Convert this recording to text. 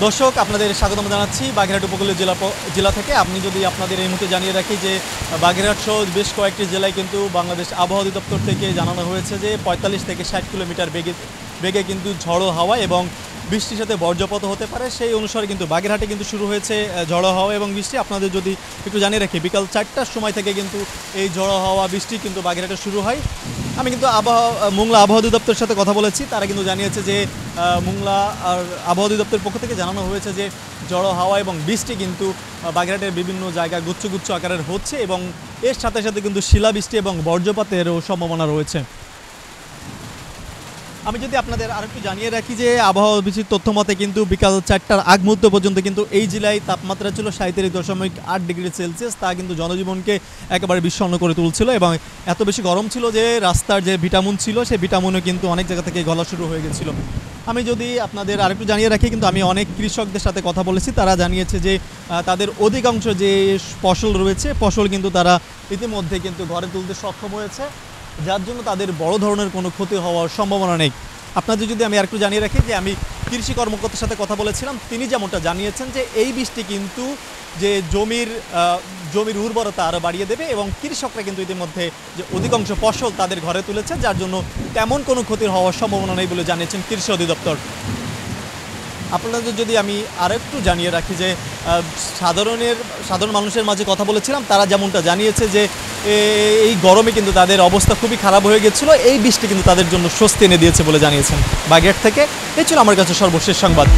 দর্শক আপনাদের স্বাগতম জানাচ্ছি বাগেরহাট উপকূলীয় জেলা থেকে। আপনি যদি আপনাদের এই মুহূর্তে জানিয়ে রাখি যে বাগেরহাট সহ বেশ কয়েকটি জেলায় কিন্তু বাংলাদেশ আবহাওয়া অধিদপ্তর থেকে জানানো হয়েছে যে 45 থেকে 60 কিলোমিটার বেগে কিন্তু ঝড়ো হাওয়া এবং বৃষ্টির সাথে বজ্রপাত হতে পারে। সেই অনুসারে কিন্তু বাগেরহাটে কিন্তু শুরু হয়েছে ঝড়ো হাওয়া এবং বৃষ্টি। আপনাদের যদি একটু জানিয়ে রাখি, বিকাল 4টার সময় থেকে কিন্তু এই ঝড়ো হাওয়া বৃষ্টি কিন্তু বাগেরহাটে শুরু হয়। আমি কিন্তু মোংলা আবহাওয়া অধিদপ্তরের সাথে কথা বলেছি, তারা কিন্তু জানিয়েছে যে মোংলা আর আবহাওয়া অধিদপ্তরের পক্ষ থেকে জানানো হয়েছে যে ঝড়ো হাওয়া এবং বৃষ্টি কিন্তু বাগেরহাটের বিভিন্ন জায়গায় গুচ্ছ গুচ্ছ আকারের হচ্ছে এবং এর সাথে সাথে কিন্তু শিলাবৃষ্টি এবং বজ্রপাতেরও সম্ভাবনা রয়েছে। আমি যদি আপনাদের আরেকটু জানিয়ে রাখি যে আবহাওয়া অফিসের তথ্য মতে কিন্তু বিকাল 4টার আগ মুহূর্ত পর্যন্ত কিন্তু এই জেলায় তাপমাত্রা ছিল 37.8 ডিগ্রি সেলসিয়াস। তা কিন্তু জনজীবনকে একেবারে বিষণ্ণ করে তুলছিল এবং এত বেশি গরম ছিল যে রাস্তার যে ভিটামিন ছিল সেই ভিটামিনও কিন্তু অনেক জায়গা থেকে গলা শুরু হয়ে গেছিল। আমি যদি আপনাদের আরেকটু জানিয়ে রাখি, কিন্তু আমি অনেক কৃষকদের সাথে কথা বলেছি, তারা জানিয়েছে যে তাদের অধিকাংশ যে ফসল রয়েছে ফসল কিন্তু তারা ইতিমধ্যে কিন্তু ঘরে তুলতে সক্ষম হয়েছে, যার জন্য তাদের বড় ধরনের কোনো ক্ষতি হওয়ার সম্ভাবনা নেই। আপনাদের যদি আমি আরেকটু জানিয়ে রাখি যে আমি কৃষি কর্মকর্তার সাথে কথা বলেছিলাম, তিনি যেমনটা জানিয়েছেন যে এই বৃষ্টি কিন্তু যে জমির উর্বরতা আরও বাড়িয়ে দেবে এবং কৃষকরা কিন্তু ইতিমধ্যে যে অধিকাংশ ফসল তাদের ঘরে তুলেছে, যার জন্য তেমন কোনো ক্ষতির হওয়ার সম্ভাবনা নেই বলে জানিয়েছেন কৃষি অধিদপ্তর। আপনাদের যদি আমি আরেকটু জানিয়ে রাখি যে সাধারণ মানুষের মাঝে কথা বলেছিলাম, তারা যেমনটা জানিয়েছে যে এই গরমে কিন্তু তাদের অবস্থা খুবই খারাপ হয়ে গেছিলো, এই বৃষ্টি কিন্তু তাদের জন্য স্বস্তি এনে দিয়েছে বলে জানিয়েছেন। বাগেরহাট থেকে এই ছিল আমার কাছে সর্বশেষ সংবাদ।